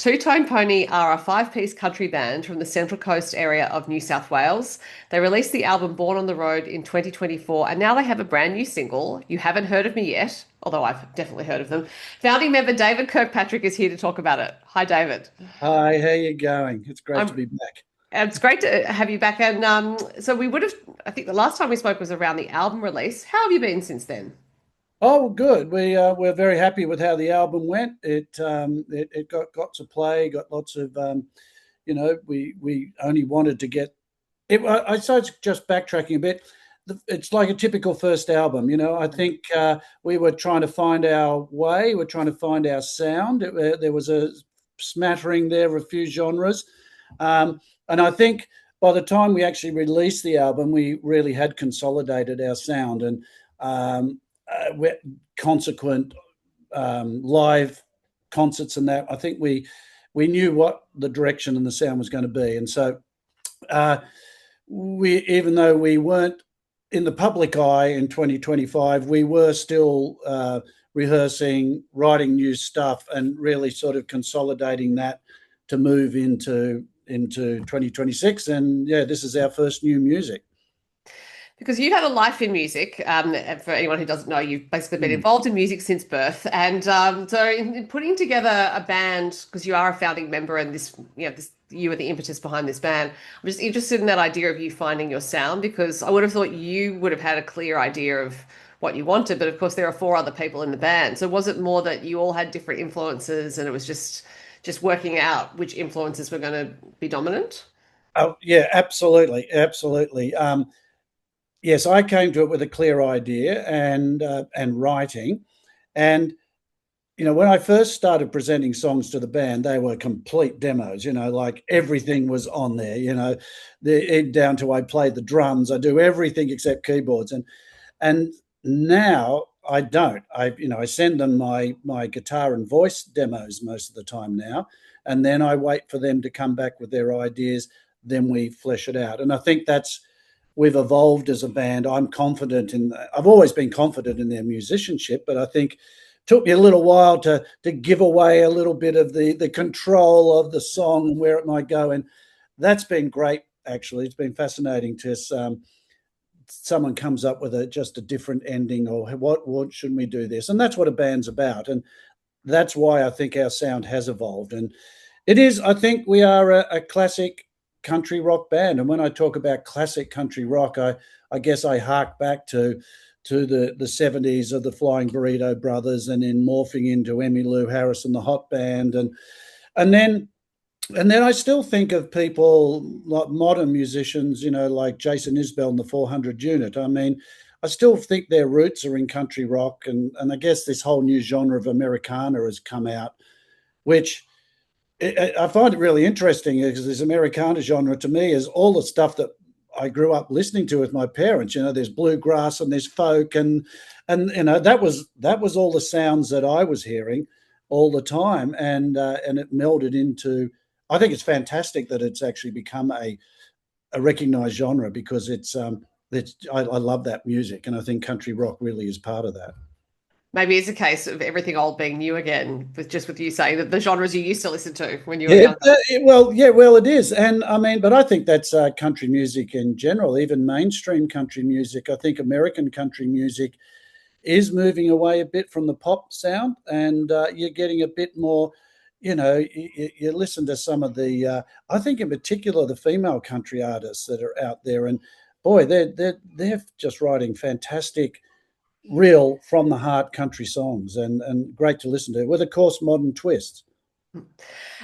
Two Tone Pony are a five-piece country band from the Central Coast area of New South Wales. They released the album Born on the Road in 2024, and now they have a brand new single. You haven't heard of me yet, although I've definitely heard of them. Founding member David Kirkpatrick is here to talk about it. Hi, David. Hi, how you going? It's great to I'm, be back. it's great to have you back. And so we would have, I think the last time we spoke was around the album release. How have you been since then? Oh, good. We're very happy with how the album went. It got to play, got lots of we only wanted to get it. I suppose just backtracking a bit. It's like a typical first album. I think we were trying to find our way. We're trying to find our sound. There was a smattering there of a few genres, and I think by the time we actually released the album, we really had consolidated our sound and. Consequent live concerts and that. I think we knew what the direction and the sound was going to be, and so we, even though we weren't in the public eye in 2025, we were still rehearsing, writing new stuff, and really sort of consolidating that to move into 2026. And yeah, this is our first new music. Because you've had a life in music. And for anyone who doesn't know, you've basically been Mm. involved in music since birth. And so, in putting together a band, because you are a founding member, and you are the impetus behind this band. I'm just interested in that idea of you finding your sound, because I would have thought you would have had a clear idea of what you wanted, but of course there are four other people in the band. So was it more that you all had different influences, and it was just working out which influences were going to be dominant? Oh yeah, absolutely, absolutely. Yes, I came to it with a clear idea and writing, and when I first started presenting songs to the band, they were complete demos. Like everything was on there. Down to I play the drums, I do everything except keyboards, and now I don't. I send them my guitar and voice demos most of the time now, and then I wait for them to come back with their ideas. Then we flesh it out, and I think that's we've evolved as a band. I've always been confident in their musicianship, but I think it took me a little while to give away a little bit of the control of the song and where it might go. And that's been great, actually. It's been fascinating to someone comes up with just a different ending, or what should we do this? And that's what a band's about. And that's why I think our sound has evolved. And it is, I think we are a classic country rock band. And when I talk about classic country rock, I guess I hark back to the 70s of the Flying Burrito Brothers, and then morphing into Emmylou Harris and the Hot Band, and then I still think of people like modern musicians, like Jason Isbell and the 400 Unit. I mean, I still think their roots are in country rock, and I guess this whole new genre of Americana has come out, which I find it really interesting, because this Americana genre to me is all the stuff that I grew up listening to with my parents. There's bluegrass and there's folk, and that was all the sounds that I was hearing all the time, and it melded into. I think it's fantastic that it's actually become a recognized genre, because I love that music, and I think country rock really is part of that. Maybe it's a case of everything old being new again, with you saying that the genres you used to listen to when you were Yeah, younger. well, it is, and I mean, but I think that's country music in general, even mainstream country music. I think American country music is moving away a bit from the pop sound, and you're getting a bit more. You listen to some of the. I think in particular the female country artists that are out there, and boy, they're just writing fantastic, real from the heart country songs, and great to listen to, with of course modern twists.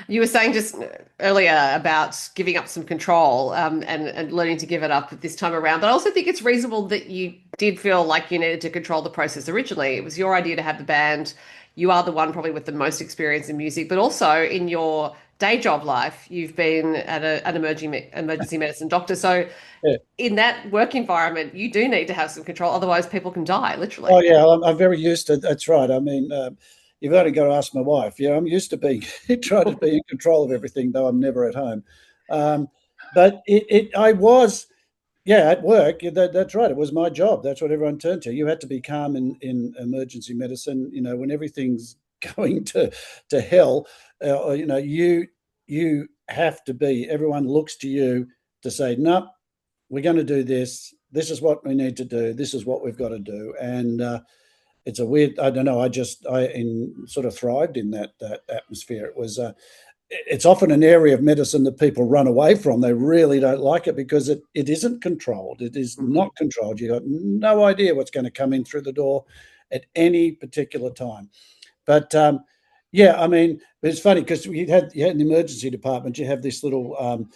You were saying just earlier about giving up some control, and learning to give it up this time around. But I also think it's reasonable that you did feel like you needed to control the process originally. It was your idea to have the band. You are the one probably with the most experience in music, but also in your day job life, you've been an emergency medicine doctor. So Yeah. in that work environment, you do need to have some control. Otherwise, people can die, literally. Oh yeah, I'm very used to. That's right. I mean, you've only got to ask my wife. Yeah, I'm used to being trying to be in control of everything, though I'm never at home. Um, but I was, yeah, at work. That's right. It was my job. That's what everyone turned to. You had to be calm in emergency medicine. When everything's going to hell, you have to be. Everyone looks to you to say, no, we're going to do this. This is what we need to do. This is what we've got to do. And it's a weird. I don't know. Sort of thrived in that atmosphere. It's often an area of medicine that people run away from. They really don't like it because it isn't controlled. It is not controlled. You've got no idea what's going to come in through the door at any particular time. But yeah, I mean, it's funny because you had in the emergency department, you have this little,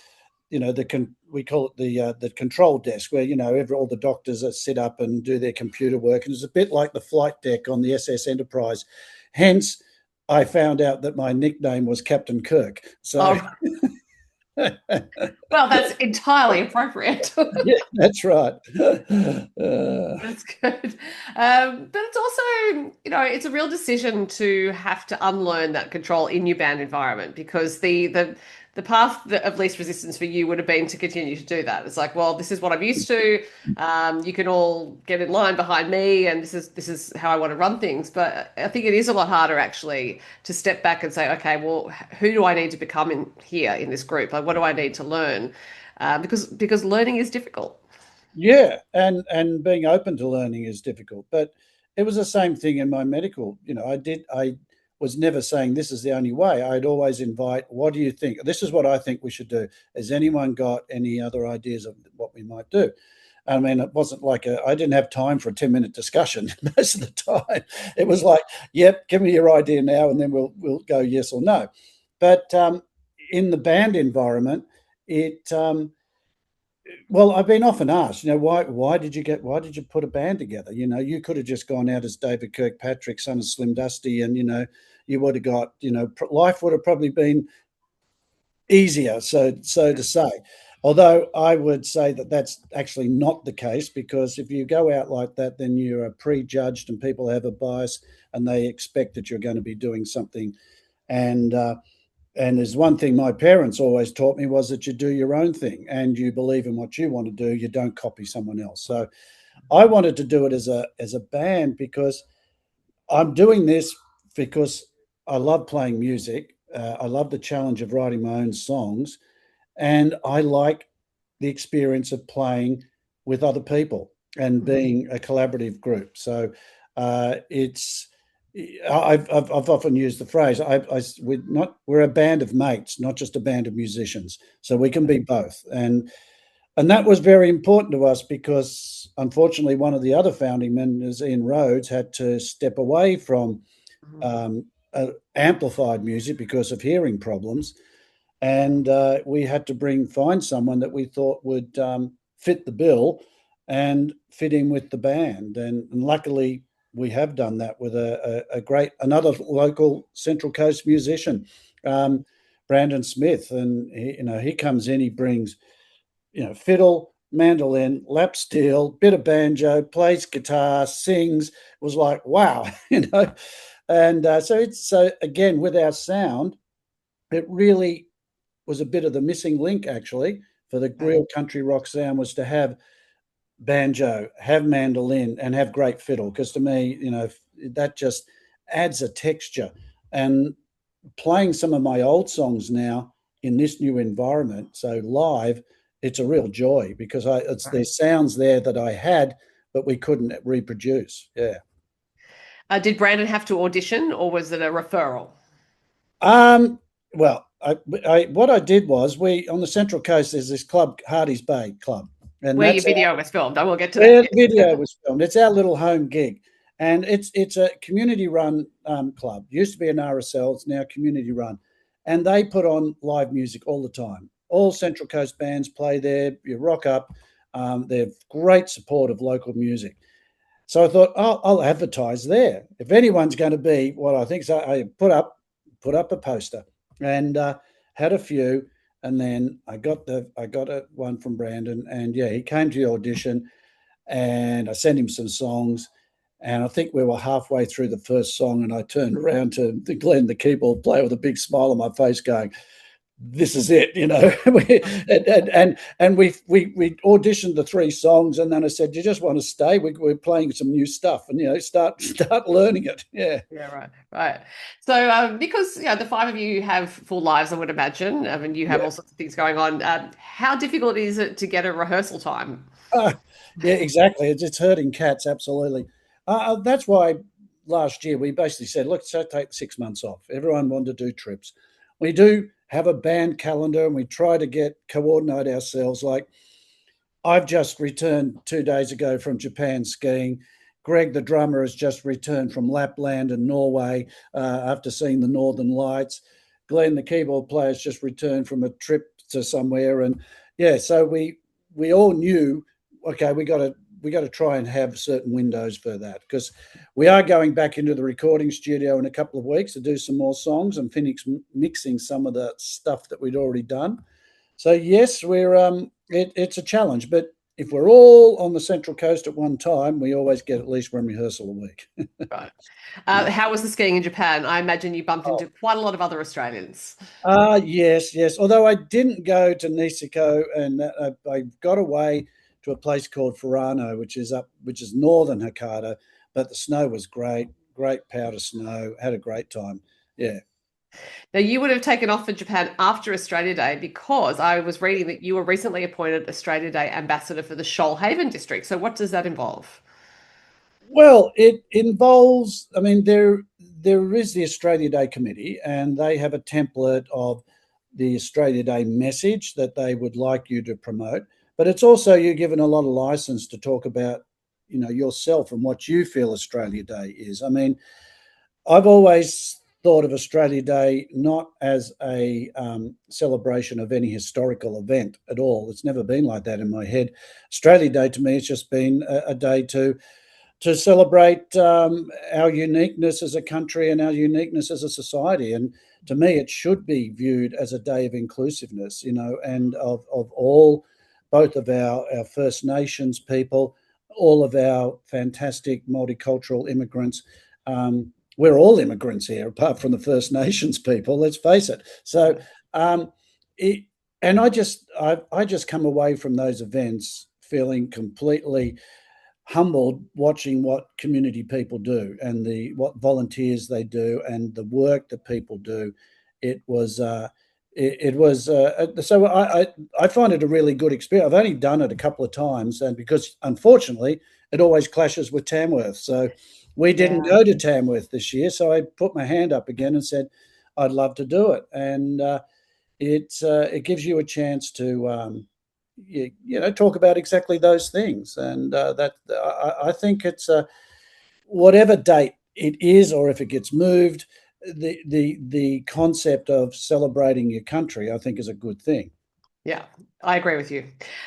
we call it the control desk, where all the doctors sit up and do their computer work, and it's a bit like the flight deck on the SS Enterprise. Hence, I found out that my nickname was Captain Kirk. So, well, that's entirely appropriate. Yeah, that's right. That's good. But it's also, it's a real decision to have to unlearn that control in your band environment, because the path of least resistance for you would have been to continue to do that. It's like, well, this is what I'm used to. You can all get in line behind me, and this is how I want to run things. But I think it is a lot harder actually to step back and say, okay, well, who do I need to become in this group? Like, what do I need to learn? Because learning is difficult. Yeah, and being open to learning is difficult. But it was the same thing in my medical. I was never saying this is the only way. I'd always invite, what do you think? This is what I think we should do. Has anyone got any other ideas of what we might do? I mean, it wasn't like I didn't have time for a 10-minute discussion most of the time. It was like, yep, give me your idea now, and then we'll go yes or no. But in the band environment, well, I've been often asked, why did you put a band together? You could have just gone out as David Kirkpatrick, son of Slim Dusty, and you would have got, life would have probably been easier, so to say. Although I would say that that's actually not the case, because if you go out like that, then you are prejudged and people have a bias and they expect that you're going to be doing something. And there's one thing my parents always taught me, was that you do your own thing and you believe in what you want to do. You don't copy someone else. So I wanted to do it as a band, because I'm doing this because I love playing music. I love the challenge of writing my own songs, and I like the experience of playing with other people and being a collaborative group. So I've often used the phrase, we're a band of mates, not just a band of musicians. So we can be both. And that was very important to us, because unfortunately one of the other founding members, Ian Rhodes, had to step away from amplified music because of hearing problems. And we had to find someone that we thought would fit the bill and fit in with the band. And luckily, we have done that with another local Central Coast musician, Brandon Smith, and he comes in, he brings fiddle, mandolin, lap steel, bit of banjo, plays guitar, sings. It was like, wow, and so again, with our sound, it really was a bit of the missing link actually for the real country rock sound, was to have banjo, have mandolin, and have great fiddle, because to me, that just adds a texture. And playing some of my old songs now in this new environment, so live, it's a real joy, because there's sounds there that I had but we couldn't reproduce. Yeah. Did Brandon have to audition, or was it a referral? Well, what I did was, on the Central Coast, there's this club, Hardy's Bay Club, and where your video was filmed. I will get to that. Where the video was filmed. It's our little home gig, and it's a community-run club. Used to be an RSL, it's now community-run, and they put on live music all the time. All Central Coast bands play there. You rock up. They have great support of local music. So I thought, I'll advertise there. If anyone's going to be what I think, so I put up a poster and had a few. And then I got one from Brandon, and yeah, he came to the audition, and I sent him some songs, and I think we were halfway through the first song, and I turned around to Glenn, the keyboard player, with a big smile on my face, going, this is it, and we auditioned the three songs, and then I said, you just want to stay? We're playing some new stuff, and start learning it. Yeah. Yeah, right, right. So, because the five of you have full lives, I would imagine. I mean, you have Yeah. all sorts of things going on. How difficult is it to get a rehearsal time? Yeah, exactly. It's hurting cats, absolutely. That's why last year we basically said, let's take 6 months off. Everyone wanted to do trips. We do have a band calendar, and we try to coordinate ourselves. Like, I've just returned 2 days ago from Japan skiing. Greg, the drummer, has just returned from Lapland and Norway after seeing the Northern Lights. Glenn, the keyboard player, has just returned from a trip to somewhere, and yeah, so we all knew, okay, we got to try and have certain windows for that, because we are going back into the recording studio in a couple of weeks to do some more songs and finish mixing some of the stuff that we'd already done. So yes, it's a challenge, but if we're all on the Central Coast at one time, we always get at least one rehearsal a week. Right. Yeah. How was the skiing in Japan? I imagine you bumped into quite a lot of other Australians. Yes, yes. Although I didn't go to Niseko, and I got away to a place called Furano, which is northern Hokkaido, but the snow was great, great powder snow. Had a great time. Yeah. Now, you would have taken off for Japan after Australia Day because I was reading that you were recently appointed Australia Day ambassador for the Shoalhaven district. So, what does that involve? Well, it involves. I mean, there is the Australia Day committee, and they have a template of the Australia Day message that they would like you to promote. But it's also, you're given a lot of license to talk about, yourself and what you feel Australia Day is. I mean, I've always thought of Australia Day not as a celebration of any historical event at all. It's never been like that in my head. Australia Day to me has just been a day to celebrate our uniqueness as a country and our uniqueness as a society. And to me, it should be viewed as a day of inclusiveness, and of all, both of our First Nations people, all of our fantastic multicultural immigrants. We're all immigrants here, apart from the First Nations people. Let's face it. So, um, it, and I just come away from those events feeling completely humbled, watching what community people do and what volunteers they do and the work that people do. It was so I find it a really good experience. I've only done it a couple of times, and because unfortunately it always clashes with Tamworth, so we didn't Yeah. go to Tamworth this year. So I put my hand up again and said I'd love to do it, and it gives you a chance to talk about exactly those things, and that I think it's whatever date it is, or if it gets moved, the concept of celebrating your country, I think, is a good thing. Yeah, I agree with you.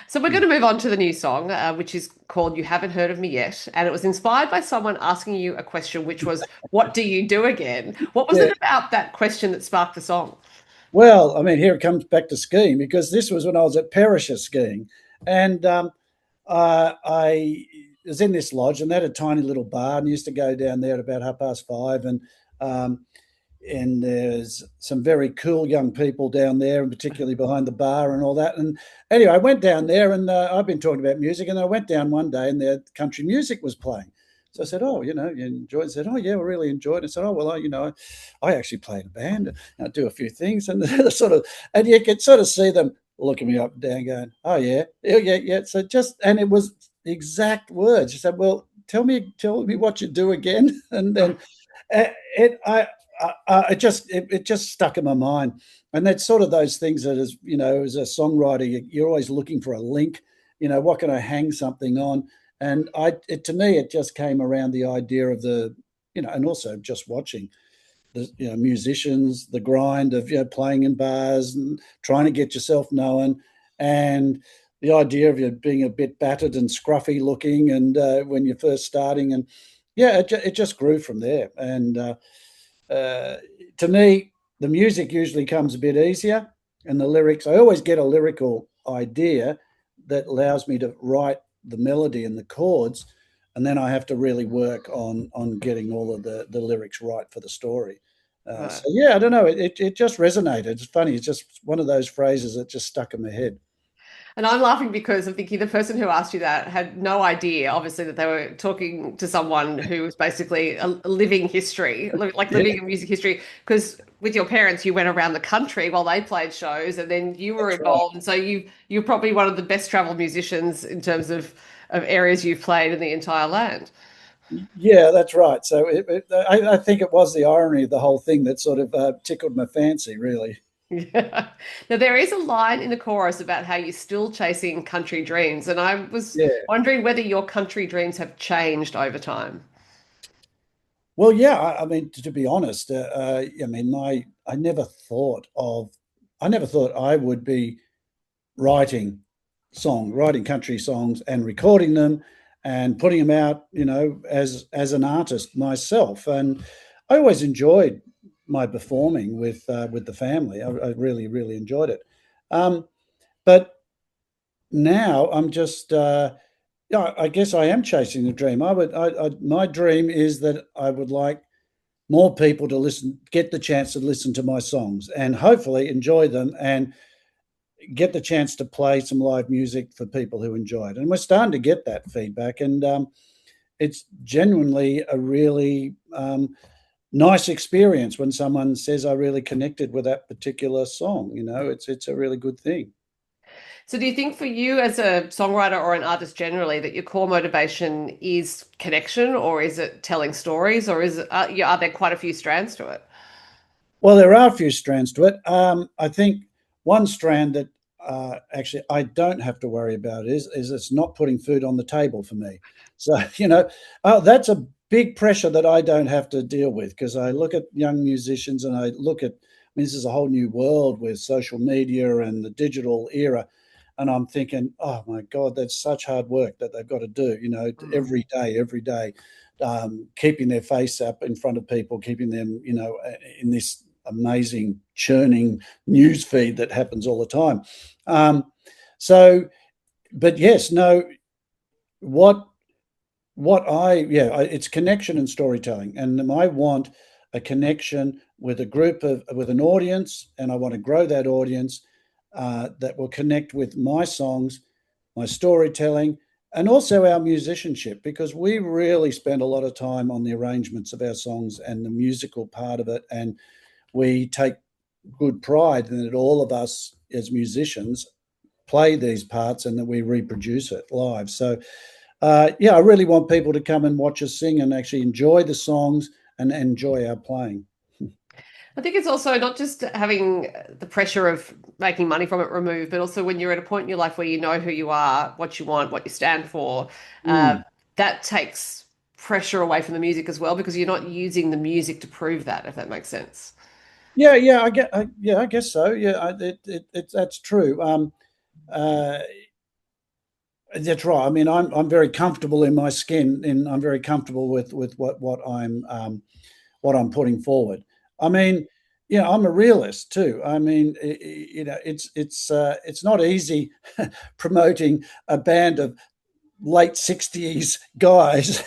So we're going Mm. to move on to the new song, which is called You Haven't Heard of Me Yet. And it was inspired by someone asking you a question, which was, what do you do again? What was Yeah. it about that question that sparked the song? Well, I mean, here it comes back to skiing, because this was when I was at Perisher skiing, and I was in this lodge, and they had a tiny little bar, and used to go down there at about 5:30, um, and there's some very cool young people down there, and particularly behind the bar and all that. And anyway, I went down there, and I've been talking about music, and I went down one day, and their country music was playing. So I said, "Oh, you enjoyed it?" I said, "Oh, yeah, we really enjoyed it." I said, "Oh, well, I actually play in a band, and I do a few things," and and you could sort of see them looking me up and down, going, "Oh, yeah, yeah, yeah, yeah." So and it was the exact words. She said, "Well, tell me what you do again," and then it it just stuck in my mind. And that's sort of those things that, as a songwriter, you're always looking for a link. What can I hang something on? And to me, it just came around the idea of and also just watching the musicians, the grind of playing in bars and trying to get yourself known, and the idea of you being a bit battered and scruffy looking, and when you're first starting, and yeah, it just grew from there. And uh, to me, the music usually comes a bit easier, and the lyrics, I always get a lyrical idea that allows me to write the melody and the chords, and then I have to really work on getting all of the lyrics right for the story. Right. So yeah, I don't know. It just resonated. It's funny. It's just one of those phrases that just stuck in my head. And I'm laughing because I'm thinking the person who asked you that had no idea, obviously, that they were talking to someone who was basically a living history, like Yeah, living in music history. Because with your parents, you went around the country while they played shows, and then you were that's right. involved. And so you're probably one of the best traveled musicians in terms of areas you've played in the entire land. Yeah, that's right. So I think it was the irony of the whole thing that sort of tickled my fancy, really. Yeah. Now there is a line in the chorus about how you're still chasing country dreams, and I was Yeah. wondering whether your country dreams have changed over time. Well, yeah. I mean, to be honest, I mean, I never thought I would be writing writing country songs and recording them and putting them out, as an artist myself. And I always enjoyed my performing with the family. I really, really enjoyed it. Um, but now I'm just, yeah, I guess I am chasing the dream. My dream is that I would like more people to get the chance to listen to my songs and hopefully enjoy them and get the chance to play some live music for people who enjoy it. And we're starting to get that feedback, and it's genuinely a really nice experience when someone says, "I really connected with that particular song." It's a really good thing. So, do you think for you as a songwriter or an artist generally that your core motivation is connection, or is it telling stories, or are there quite a few strands to it? Well, there are a few strands to it. I think one strand that actually I don't have to worry about is it's not putting food on the table for me. So that's a big pressure that I don't have to deal with, because I look at young musicians and I look at. I mean, this is a whole new world with social media and the digital era, and I'm thinking, oh my God, that's such hard work that they've got to do. Mm. Every day, keeping their face up in front of people, keeping them, in this amazing churning news feed that happens all the time. Um, so, but yes, no, what it's connection and storytelling, and I want a connection with with an audience, and I want to grow that audience that will connect with my songs, my storytelling, and also our musicianship, because we really spend a lot of time on the arrangements of our songs and the musical part of it, and we take good pride in that all of us as musicians play these parts and that we reproduce it live. So, yeah, I really want people to come and watch us sing and actually enjoy the songs and enjoy our playing. I think it's also not just having the pressure of making money from it removed, but also when you're at a point in your life where you know who you are, what you want, what you stand for, uh, Mm. that takes pressure away from the music as well because you're not using the music to prove that, if that makes sense. Yeah, yeah, I guess so. Yeah, that's true. Uh, that's right. I mean, I'm very comfortable in my skin, and I'm very comfortable with what I'm putting forward. I mean, I'm a realist too. I mean, it's not easy promoting a band of late 60s guys,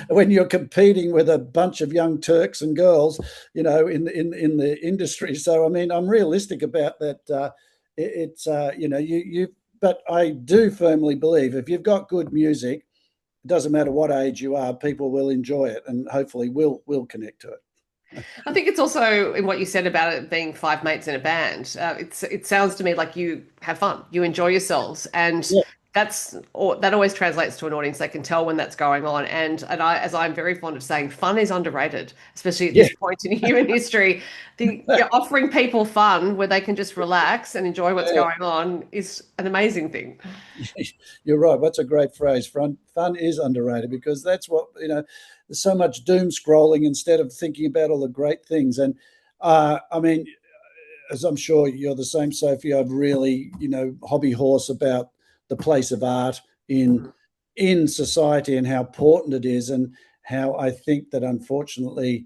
when you're competing with a bunch of young Turks and girls, in the industry. So I mean, I'm realistic about that. It's you but I do firmly believe if you've got good music, it doesn't matter what age you are, people will enjoy it and hopefully will connect to it. I think it's also in what you said about it being five mates in a band. It sounds to me like you have fun, you enjoy yourselves, and Yeah, that always translates to an audience. They can tell when that's going on, and as I'm very fond of saying, fun is underrated, especially at yeah. this point in human history. You're offering people fun where they can just relax and enjoy what's Yeah. going on is an amazing thing. You're right. What's a great phrase? Fun is underrated, because that's what, there's so much doom scrolling instead of thinking about all the great things. And I mean, as I'm sure you're the same, Sophie, I've really, hobby horse about the place of art in society and how important it is, and how I think that unfortunately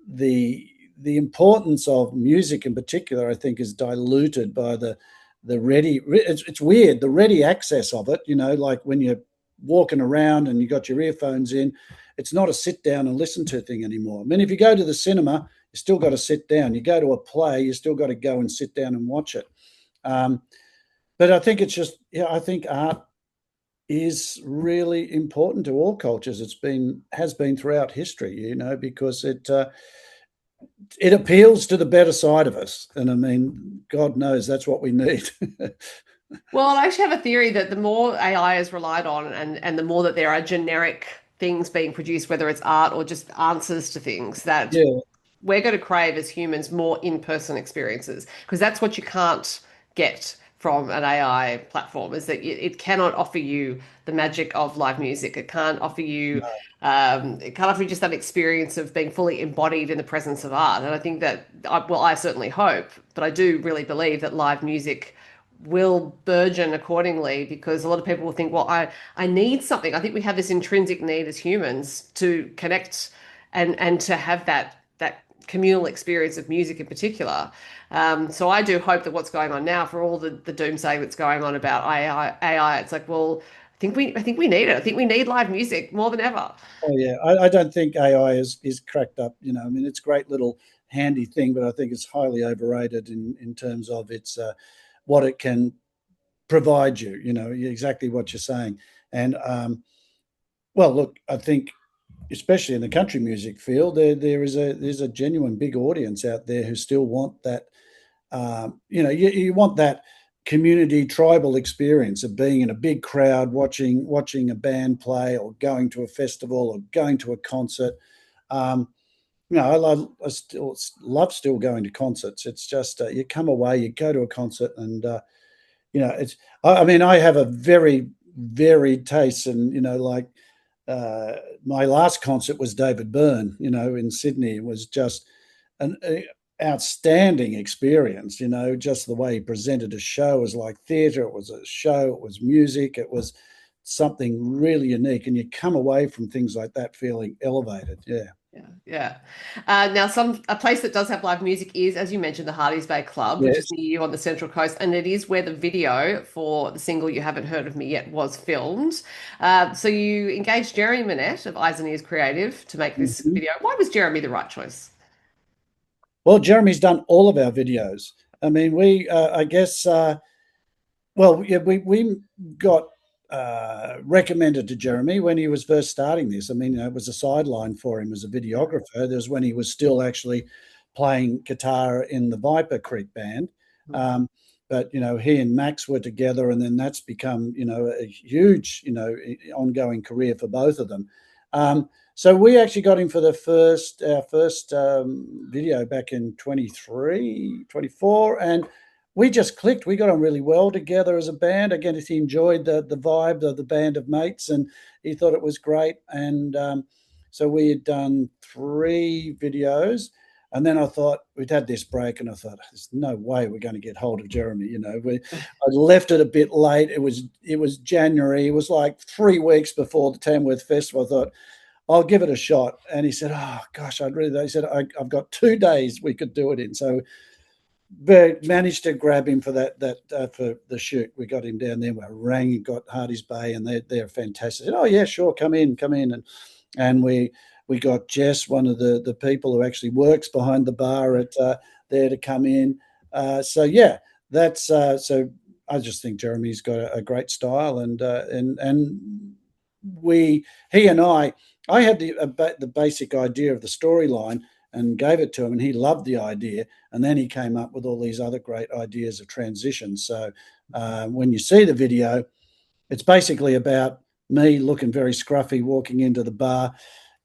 the the importance of music in particular, I think, is diluted by the ready. It's weird, the ready access of it. Like when you walking around and you got your earphones in. It's not a sit down and listen to thing anymore. I mean, if you go to the cinema, you still got to sit down. You go to a play, you still got to go and sit down and watch it. But I think it's just, I think art is really important to all cultures. Has been throughout history, because it appeals to the better side of us, and I mean, God knows that's what we need. Well, I actually have a theory that the more AI is relied on and the more that there are generic things being produced, whether it's art or just answers to things, that Yeah, we're going to crave as humans more in-person experiences because that's what you can't get from an AI platform is that it cannot offer you the magic of live music. It can't offer you just that experience of being fully embodied in the presence of art. And I think that, I certainly hope, but I do really believe that live music will burgeon accordingly because a lot of people will think, well, I need something. I think we have this intrinsic need as humans to connect and to have that communal experience of music in particular. So I do hope that what's going on now for all the doomsaying that's going on about AI, it's like, well, I think we need it. I think we need live music more than ever. oh yeah. I don't think AI is cracked up. I mean, it's a great little handy thing, but I think it's highly overrated in terms of its what it can provide you. Exactly what you're saying. And well, look, I think especially in the country music field, there's a genuine big audience out there who still want that. You want that community tribal experience of being in a big crowd, watching a band play, or going to a festival, or going to a concert. Um, I still love still going to concerts. It's just you come away, you go to a concert, and it's. I mean, I have a very varied taste, and like my last concert was David Byrne, in Sydney. It was just an outstanding experience, just the way he presented a show. It was like theatre, it was a show, it was music, it was something really unique. And you come away from things like that feeling elevated. Yeah. Yeah, yeah. Now, a place that does have live music is, as you mentioned, the Hardy's Bay Club, which is Yes. near you on the Central Coast, and it is where the video for the single "You Haven't Heard of Me Yet" was filmed. So you engaged Jeremy Manette of Eyes and Ears Creative to make this Mhm. video. Why was Jeremy the right choice? Well, Jeremy's done all of our videos. I mean, I guess, well, yeah, we got recommended to Jeremy when he was first starting this. I mean, it was a sideline for him as a videographer. There was when he was still actually playing guitar in the Viper Creek band. Um, but he and Max were together, and then that's become a huge ongoing career for both of them. So we actually got him for our first video back in 23, 24, and we just clicked. We got on really well together as a band. Again, he enjoyed the vibe of the band of mates, and he thought it was great. And so we had done 3 videos, and then I thought we'd had this break, and I thought there's no way we're going to get hold of Jeremy. I left it a bit late. It was January. It was like 3 weeks before the Tamworth Festival. I thought I'll give it a shot, and he said, "Oh gosh, I'd really." He said, "I've got 2 days we could do it in." So but managed to grab him for for the shoot. We got him down there. We rang and got Hardy's Bay, and they're fantastic. Said, "Oh yeah, sure, come in," and we got Jess, one of the people who actually works behind the bar at there, to come in. So yeah, that's so. I just think Jeremy's got a great style, and he and I had the basic idea of the storyline and gave it to him, and he loved the idea. And then he came up with all these other great ideas of transition. So when you see the video, it's basically about me looking very scruffy, walking into the bar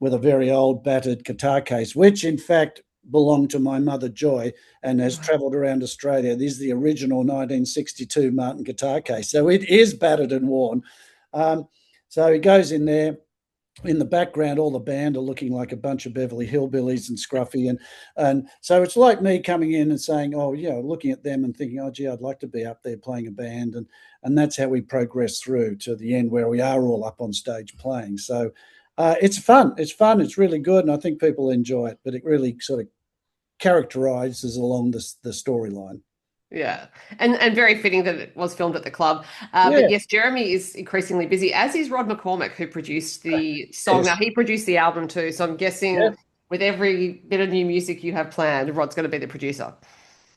with a very old, battered guitar case, which in fact belonged to my mother Joy and has travelled around Australia. This is the original 1962 Martin guitar case. So it is battered and worn. So he goes in there. In the background, all the band are looking like a bunch of Beverly Hillbillies and scruffy, and so it's like me coming in and saying, "Oh, looking at them and thinking, oh, gee, I'd like to be up there playing a band," and that's how we progress through to the end where we are all up on stage playing. So it's fun. It's fun. It's really good, and I think people enjoy it. But it really sort of characterizes along the storyline. Yeah, and very fitting that it was filmed at the club. Yeah, But yes, Jeremy is increasingly busy, as is Rod McCormick, who produced the song. Now yes, he produced the album too, so I'm yeah. guessing with every bit of new music you have planned, Rod's going to be the producer.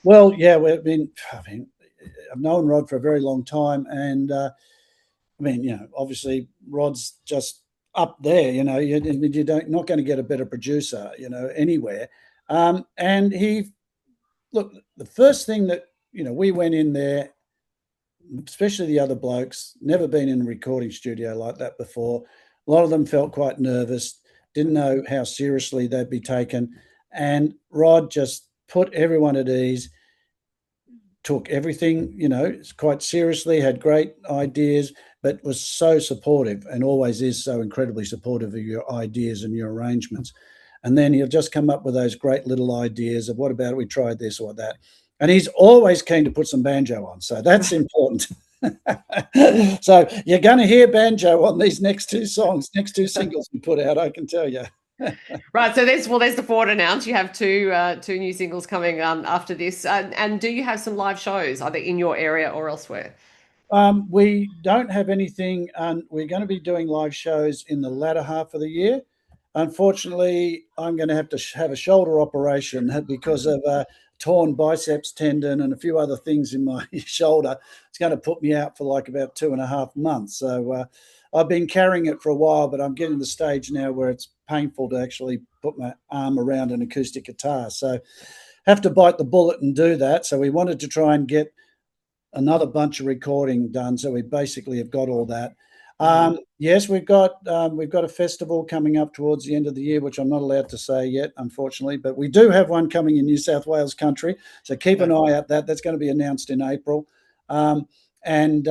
Well, yeah, I mean, I've known Rod for a very long time, and I mean, obviously Rod's just up there. You don't not going to get a better producer, anywhere. And he look the first thing that we went in there, especially the other blokes, never been in a recording studio like that before. A lot of them felt quite nervous, didn't know how seriously they'd be taken, and Rod just put everyone at ease, took everything, quite seriously, had great ideas, but was so supportive and always is so incredibly supportive of your ideas and your arrangements. And then he'll just come up with those great little ideas of what about we tried this or that. And he's always keen to put some banjo on. So that's important. So you're going to hear banjo on these next two songs, next two singles we put out, I can tell you. Right, so there's the forward announce. You have two new singles coming after this, and do you have some live shows either in your area or elsewhere? We don't have anything, and we're going to be doing live shows in the latter half of the year. Unfortunately, I'm going to have have a shoulder operation because of a torn biceps tendon and a few other things in my shoulder. It's going to put me out for like about 2.5 months. So I've been carrying it for a while, but I'm getting to the stage now where it's painful to actually put my arm around an acoustic guitar. So have to bite the bullet and do that. So we wanted to try and get another bunch of recording done. So we basically have got all that. Mhm. Yes, we've got a festival coming up towards the end of the year, which I'm not allowed to say yet, unfortunately. But we do have one coming in New South Wales country, so keep an Okay. eye out. That's going to be announced in April, and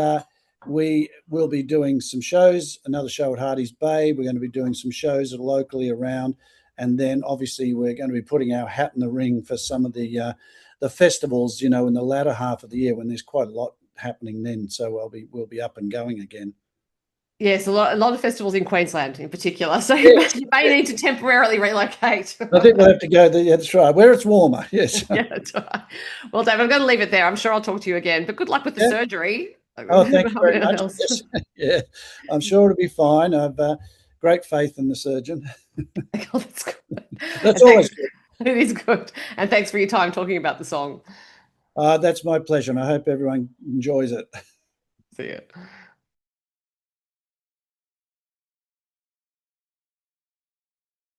we will be doing some shows. Another show at Hardy's Bay. We're going to be doing some shows locally around, and then obviously we're going to be putting our hat in the ring for some of the festivals, in the latter half of the year when there's quite a lot happening then. So we'll be up and going again. Yes, a lot of festivals in Queensland in particular, so you may, Yes, you may yes. need to temporarily relocate. I think we'll have to go there. Yeah, that's right. Where it's warmer. Yes. Yeah, that's right. Well, Dave, I'm going to leave it there. I'm sure I'll talk to you again, but good luck with the Yeah. surgery. Oh, thank you very much. Else. Yes. Yeah. I'm sure it'll be fine. I've great faith in the surgeon. Oh, that's good. That's And always thanks. good. It is good. And thanks for your time talking about the song. That's my pleasure, and I hope everyone enjoys it. See you.